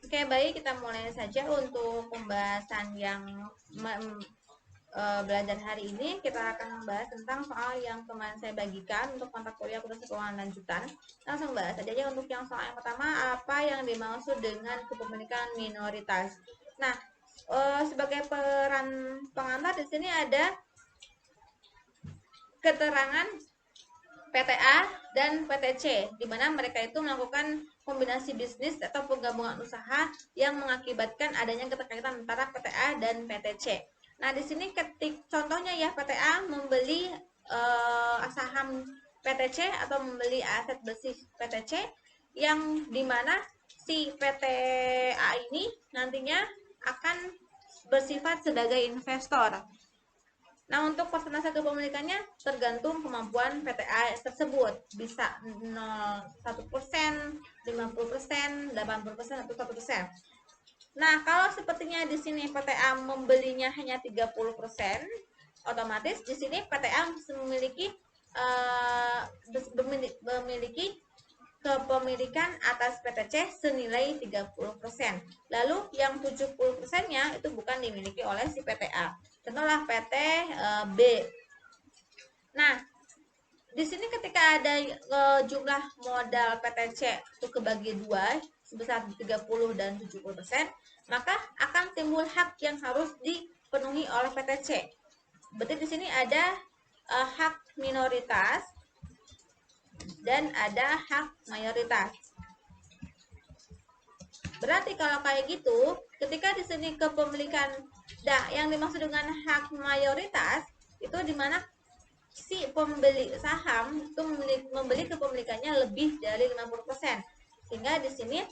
Oke, baik, kita mulai saja untuk pembahasan yang belajar hari ini. Kita akan membahas tentang soal yang kemarin saya bagikan untuk mata kuliah kursus keuangan lanjutan. Langsung bahas saja ya untuk yang soal yang pertama, apa yang dimaksud dengan kepemilikan minoritas. Nah, sebagai peran pengantar di sini ada keterangan PTA dan PTC, di mana mereka itu melakukan kombinasi bisnis atau penggabungan usaha yang mengakibatkan adanya keterkaitan antara PTA dan PTC. Nah, di sini contohnya ya, PTA membeli saham PTC atau membeli aset bersih PTC, yang dimana si PTA ini nantinya akan bersifat sebagai investor. Nah, untuk persentase kepemilikannya tergantung kemampuan PTA tersebut. Bisa 1%, 50%, 80%, atau 1%. Nah, kalau sepertinya di sini PTA membelinya hanya 30%, otomatis di sini PTA memiliki kepemilikan atas PTC senilai 30%. Lalu yang 70%-nya itu bukan dimiliki oleh si PTA. Contohlah PT B. Nah, di sini ketika ada jumlah modal PTC itu kebagi dua sebesar 30 dan 70%, maka akan timbul hak yang harus dipenuhi oleh PTC. Berarti di sini ada hak minoritas dan ada hak mayoritas. Berarti kalau kayak gitu, ketika di sini kepemilikan yang dimaksud dengan hak mayoritas itu dimana si pembeli saham itu membeli kepemilikannya lebih dari 50%, sehingga di sini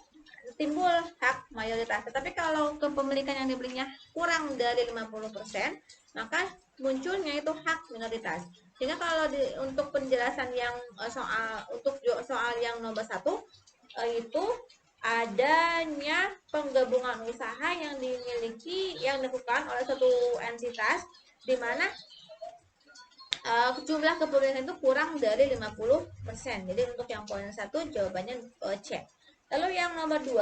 timbul hak mayoritas. Tetapi kalau kepemilikan yang dibelinya kurang dari 50%, maka munculnya itu hak minoritas. Sehingga kalau untuk penjelasan yang soal yang nomor 1 itu adanya penggabungan usaha yang dilakukan oleh satu entitas, di mana jumlah kepemilikan itu kurang dari 50%. Jadi untuk yang poin 1 jawabannya C. Lalu yang nomor 2,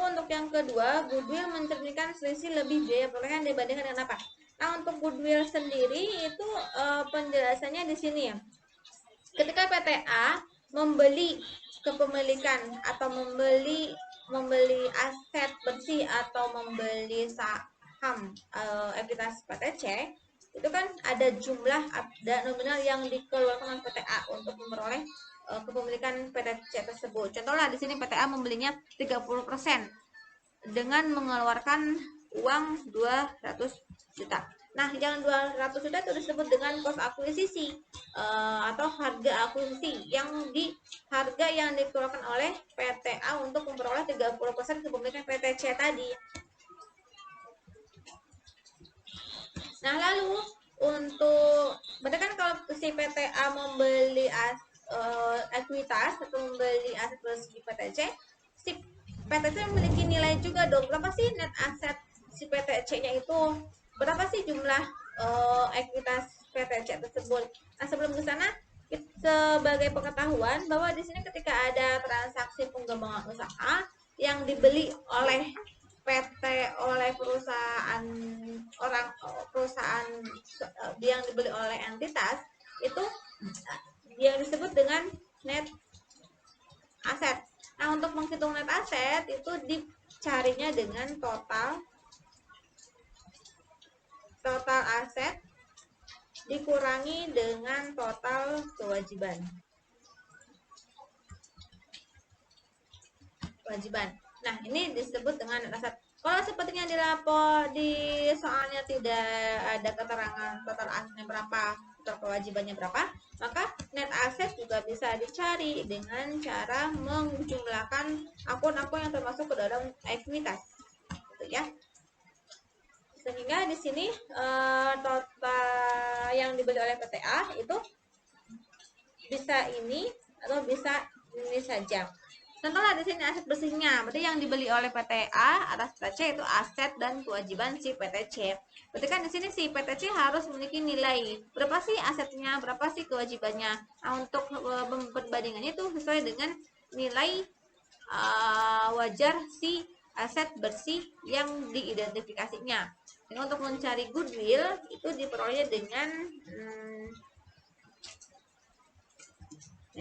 untuk yang kedua, goodwill mencerminkan selisih lebih biaya perolehan dibandingkan dengan apa? Nah, untuk goodwill sendiri itu penjelasannya di sini. Ketika PTA membeli kepemilikan atau membeli aset bersih atau membeli saham entitas PTC, itu kan ada jumlah, ada nominal yang dikeluarkan oleh PTA untuk memperoleh kepemilikan PTC tersebut. Contohnya di sini PTA membelinya 30% dengan mengeluarkan uang 200 juta. Nah, yang 200 juta itu disebut dengan cost akuisisi atau harga akuisisi, harga yang dikeluarkan oleh PTA untuk memperoleh 30% kepemilikan PTC tadi. Nah, lalu untuk berarti kan kalau si PTA membeli ekuitas atau membeli aset bersih PTC, si PTC memiliki nilai juga dong. Berapa sih net aset si PTC-nya itu? Berapa sih jumlah ekuitas PTC tersebut? Nah, sebelum ke sana, sebagai pengetahuan bahwa di sini ketika ada transaksi pengembangan usaha yang dibeli oleh perusahaan yang dibeli oleh entitas, itu yang disebut dengan net aset. Nah, untuk menghitung net aset itu dicarinya dengan total aset dikurangi dengan total kewajiban. Nah, ini disebut dengan net aset. Kalau sepertinya di soalnya tidak ada keterangan total asetnya berapa, total kewajibannya berapa, maka net aset juga bisa dicari dengan cara menjumlahkan akun-akun yang termasuk ke dalam ekuitas, gitu ya. Sehingga di sini total yang dibeli oleh PTA itu bisa ini atau bisa ini saja. Contohnya di sini aset bersihnya, berarti yang dibeli oleh PTA atas PTC itu aset dan kewajiban si PTC. Berarti kan di sini si PTC harus memiliki nilai berapa sih asetnya, berapa sih kewajibannya. Nah, untuk perbandingannya itu sesuai dengan nilai wajar si aset bersih yang diidentifikasinya. Jadi untuk mencari goodwill itu diperoleh dengan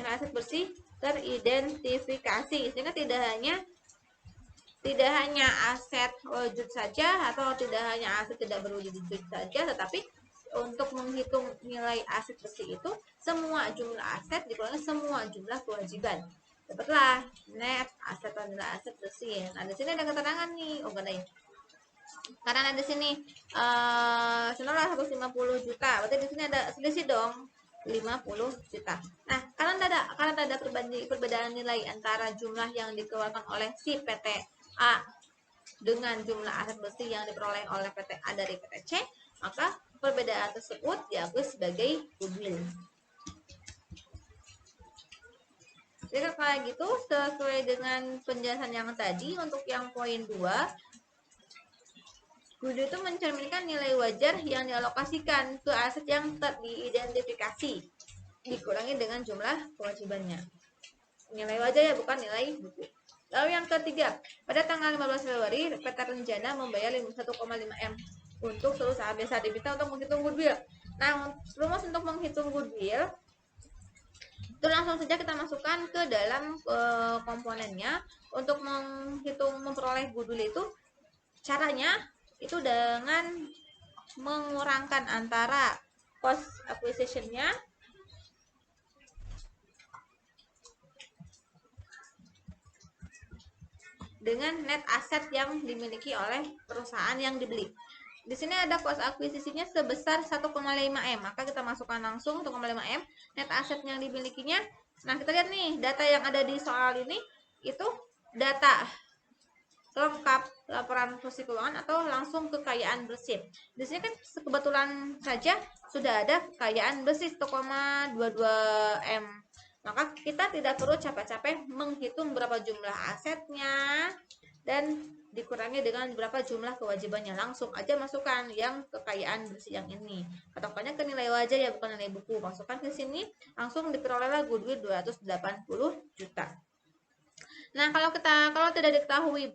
aset bersih teridentifikasi, sehingga tidak hanya aset wujud saja atau tidak hanya aset tidak berwujud saja, tetapi untuk menghitung nilai aset bersih itu semua jumlah aset dikurangi semua jumlah kewajiban. Dapatlah net aset dan nilai aset bersih. Nah, di sini ada keterangan nih, oh ada ya. Karena ada di sini senilai 150 juta, berarti di sini ada selisih dong 50 juta. Nah, karena ada perbedaan nilai antara jumlah yang dikeluarkan oleh si PT A dengan jumlah aset bersih yang diperoleh oleh PT A dari PT C, maka perbedaan tersebut diakui sebagai goodwill. Jadi kayak gitu, sesuai dengan penjelasan yang tadi, untuk yang poin 2, goodwill itu mencerminkan nilai wajar yang dialokasikan ke aset yang teridentifikasi dikurangi dengan jumlah kewajibannya. Nilai wajar ya, bukan nilai goodwill. Lalu yang ketiga, pada tanggal 15 Februari, PT Rencana membayar 1,5 M untuk seluruh saham biasa diminta untuk menghitung goodwill. Nah, rumus untuk menghitung goodwill itu langsung saja kita masukkan ke dalam komponennya. Untuk memperoleh goodwill itu caranya itu dengan mengurangkan antara cost acquisition-nya dengan net aset yang dimiliki oleh perusahaan yang dibeli. Di sini ada cost akuisisinya sebesar 1,5 M, maka kita masukkan langsung 1,5 M net aset yang dimilikinya. Nah, kita lihat nih data yang ada di soal ini itu data lengkap laporan fungsi keuangan atau langsung kekayaan bersih. Di sini kan kebetulan saja sudah ada kekayaan bersih 1,22 M. Maka kita tidak perlu capek-capek menghitung berapa jumlah asetnya dan dikurangi dengan berapa jumlah kewajibannya. Langsung aja masukkan yang kekayaan bersih yang ini. Patokannya ke nilai wajar ya, bukan nilai buku. Masukkan ke sini, langsung diperolehlah goodwill 280 juta. Nah, kalau tidak diketahui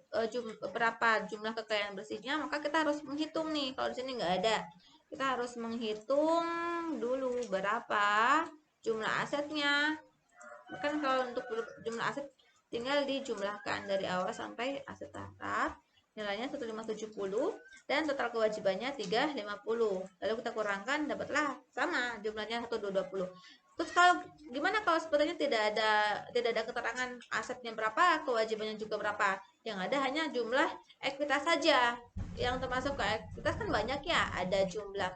berapa jumlah kekayaan bersihnya, maka kita harus menghitung nih. Kalau di sini nggak ada, kita harus menghitung dulu berapa jumlah asetnya. Kan kalau untuk jumlah aset tinggal dijumlahkan dari awal sampai aset tetap, nilainya 1570 dan total kewajibannya 350. Lalu kita kurangkan, dapatlah sama jumlahnya 1220. Terus gimana kalau sebetulnya tidak ada keterangan asetnya berapa, kewajibannya juga berapa? Yang ada hanya jumlah ekuitas saja. Yang termasuk ke ekuitas kan banyak ya, ada jumlah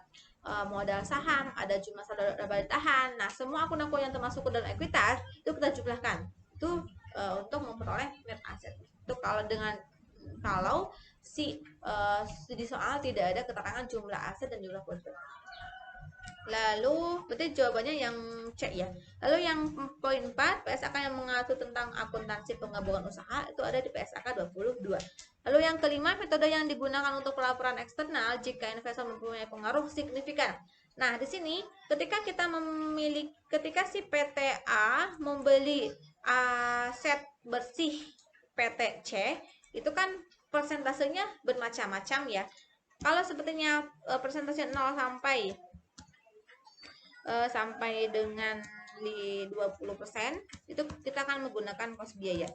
modal saham, ada jumlah saldo laba ditahan. Nah, semua akun-akun yang termasuk ke dalam ekuitas itu kita jumlahkan. Itu untuk memperoleh net aset. Itu kalau di soal tidak ada keterangan jumlah aset dan jumlah kewajiban. Lalu berarti jawabannya yang C ya. Lalu yang poin 4, PSAK yang mengatur tentang akuntansi penggabungan usaha itu ada di PSAK 22. Lalu yang kelima, metode yang digunakan untuk pelaporan eksternal jika investor mempunyai pengaruh signifikan. Nah, di sini ketika si PT A membeli aset bersih PT C, itu kan persentasenya bermacam-macam ya. Kalau sepertinya persentase 0 sampai dengan di 20%, itu kita akan menggunakan cost biaya,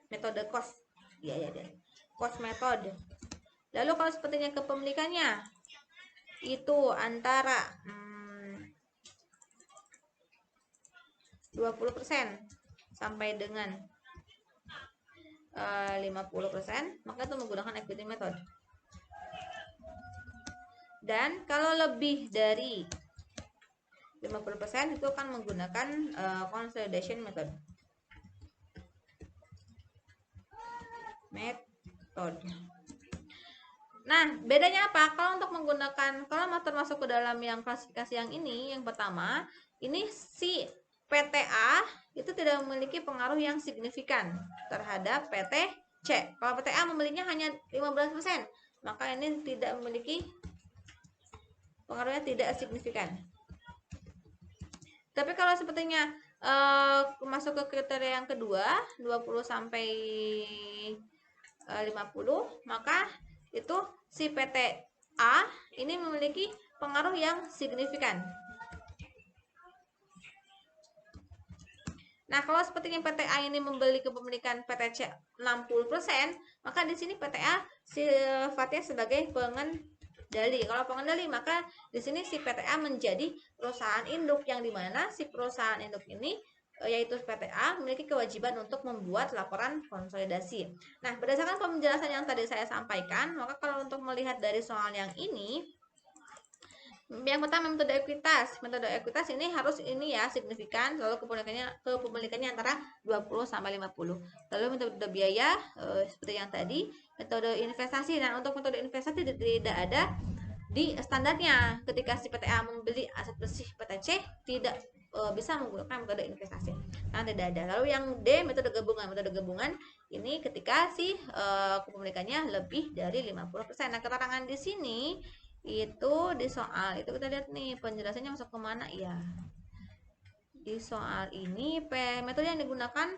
metode cost biaya deh, cost method. Lalu kalau sepertinya kepemilikannya itu antara 20% sampai dengan 50%, maka itu menggunakan equity method. Dan kalau lebih dari 50% itu akan menggunakan consolidation method. Nah, bedanya apa? Kalau masuk ke dalam yang klasifikasi yang ini, yang pertama, ini si PT A itu tidak memiliki pengaruh yang signifikan terhadap PT C. Kalau PT A membelinya hanya 15%, maka ini tidak memiliki pengaruhnya, tidak signifikan. Tapi kalau sepertinya masuk ke kriteria yang kedua, 20 sampai 50, maka itu si PTA ini memiliki pengaruh yang signifikan. Nah, kalau sepertinya PTA ini membeli kepemilikan PTC 60%, maka di sini PTA sifatnya sebagai pengendali. Kalau pengendali, maka di sini si PTA menjadi perusahaan induk, yang dimana si perusahaan induk ini yaitu PTA memiliki kewajiban untuk membuat laporan konsolidasi. Nah, berdasarkan penjelasan yang tadi saya sampaikan, maka kalau untuk melihat dari soal yang ini, yang pertama metode ekuitas. Metode ekuitas ini harus ini ya signifikan, lalu kepemilikannya antara 20 sampai 50. Lalu metode biaya seperti yang tadi, metode investasi. Nah, untuk metode investasi tidak ada di standarnya. Ketika si PTA membeli aset bersih PTC tidak bisa menggunakan metode investasi. Nah, tidak ada. Lalu yang D, metode gabungan. Metode gabungan ini ketika si kepemilikannya lebih dari 50%. Nah, keterangan di sini itu di soal itu kita lihat nih penjelasannya masuk kemana ya. Di soal ini metode yang digunakan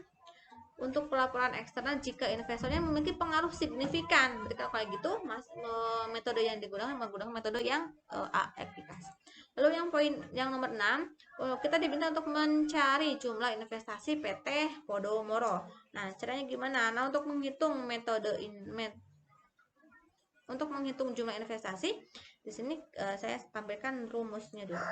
untuk pelaporan eksternal jika investornya memiliki pengaruh signifikan. Berarti kalau kayak gitu, metode yang digunakan menggunakan metode yang ekuitas. Lalu yang poin yang nomor 6, kita diminta untuk mencari jumlah investasi PT Podomoro. Nah, caranya gimana? Nah, untuk menghitung untuk menghitung jumlah investasi, di sini saya tampilkan rumusnya dulu.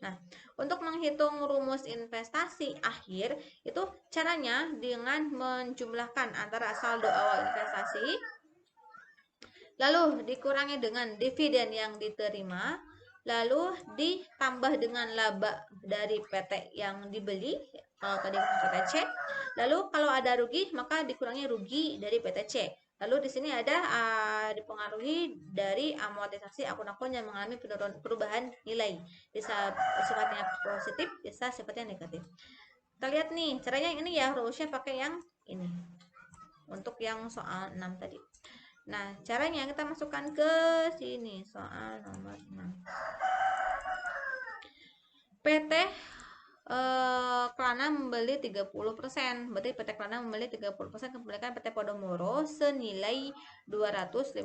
Nah, untuk menghitung rumus investasi akhir itu caranya dengan menjumlahkan antara saldo awal investasi lalu dikurangi dengan dividen yang diterima, lalu ditambah dengan laba dari PT yang dibeli, kalau tadi PTC. Lalu kalau ada rugi maka dikurangi rugi dari PTC. Lalu di sini ada dipengaruhi dari amortisasi akun-akun yang mengalami perubahan nilai. Bisa sifatnya positif, bisa sifatnya negatif. Kita lihat nih, caranya ini ya, rumusnya pakai yang ini. Untuk yang soal 6 tadi. Nah, caranya kita masukkan ke sini soal nomor 6. PT Kelana membeli 30%. Berarti PT Kelana membeli 30% kepemilikan PT Podomoro senilai 250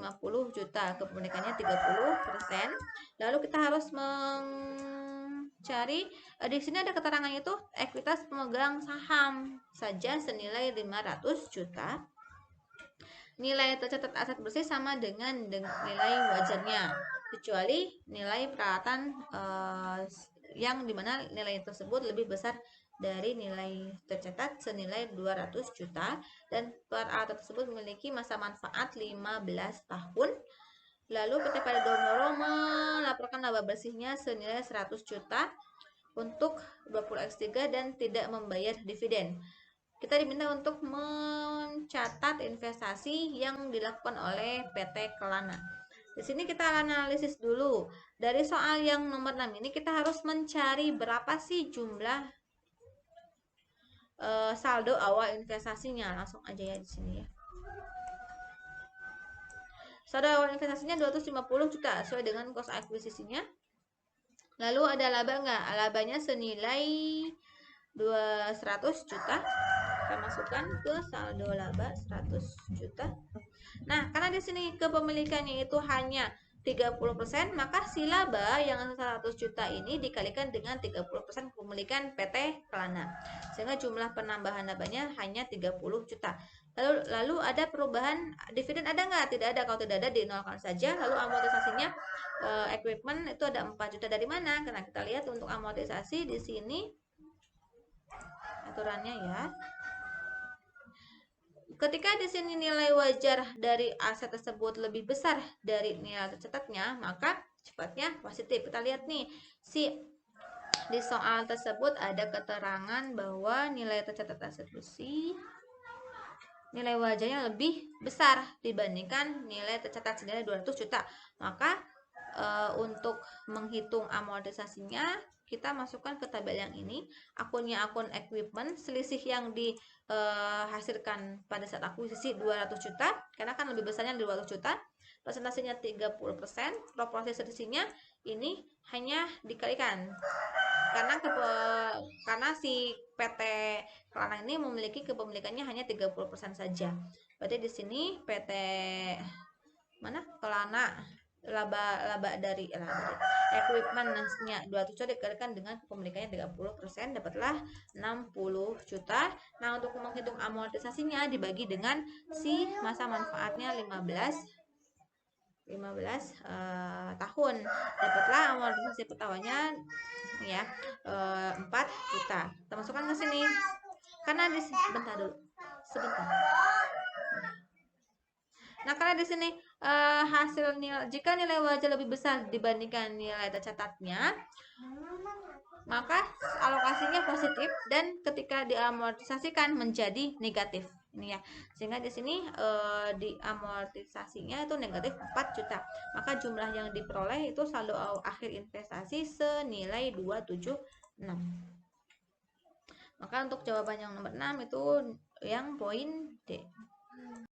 juta. Kepemilikannya 30%. Lalu kita harus mencari di sini ada keterangannya itu ekuitas pemegang saham saja senilai 500 juta. Nilai tercatat aset bersih sama dengan nilai wajarnya, kecuali nilai peralatan yang dimana nilai tersebut lebih besar dari nilai tercatat senilai 200 juta dan peralatan tersebut memiliki masa manfaat 15 tahun. Lalu PT Podomoro melaporkan laba bersihnya senilai 100 juta untuk 20x3 dan tidak membayar dividen. Kita diminta untuk mencatat investasi yang dilakukan oleh PT Kelana. Di sini kita analisis dulu. Dari soal yang nomor 6 ini kita harus mencari berapa sih jumlah saldo awal investasinya. Langsung aja ya di sini ya. Saldo awal investasinya 250 juta sesuai dengan cost akuisisinya. Lalu ada laba enggak? Labanya senilai 200 juta. Kita masukkan ke saldo laba 100 juta. Nah, karena di sini kepemilikannya itu hanya 30%, maka si laba yang 100 juta ini dikalikan dengan 30% kepemilikan PT Kelana. Sehingga jumlah penambahan labanya hanya 30 juta. Lalu ada perubahan dividen ada nggak? Tidak ada. Kalau tidak ada dinolkan saja. Lalu amortisasinya equipment itu ada 4 juta. Dari mana? Karena kita lihat untuk amortisasi di sini aturannya ya. Ketika di sini nilai wajar dari aset tersebut lebih besar dari nilai tercatatnya, maka sifatnya positif. Kita lihat nih, di soal tersebut ada keterangan bahwa nilai tercatat aset bersih nilai wajarnya lebih besar dibandingkan nilai tercatat senilai 200 juta. Maka untuk menghitung amortisasinya kita masukkan ke tabel yang ini. Akunnya akun equipment, selisih yang dihasilkan pada saat akuisisi 200 juta karena kan lebih besarnya 200 juta. Persentasenya 30%, proporsi selisihnya ini hanya dikalikan karena si PT Kelana ini memiliki kepemilikannya hanya 30% saja. Berarti di sini PT mana Kelana laba dari equipmentnya 200 juta dikalikan dengan kepemilikannya 30%, dapatlah 60 juta. Nah, untuk menghitung amortisasinya dibagi dengan si masa manfaatnya 15 tahun, dapatlah amortisasi pertamanya ya 4 juta. Kita masukkan ke sini karena di sebentar. Nah, karena di sini hasil nilai, jika nilai wajah lebih besar dibandingkan nilai tercatatnya, maka alokasinya positif dan ketika diamortisasikan menjadi negatif. Ini ya. Sehingga di sini diamortisasinya itu negatif 4 juta. Maka jumlah yang diperoleh itu saldo akhir investasi senilai 276. Maka untuk jawaban yang nomor 6 itu yang poin D.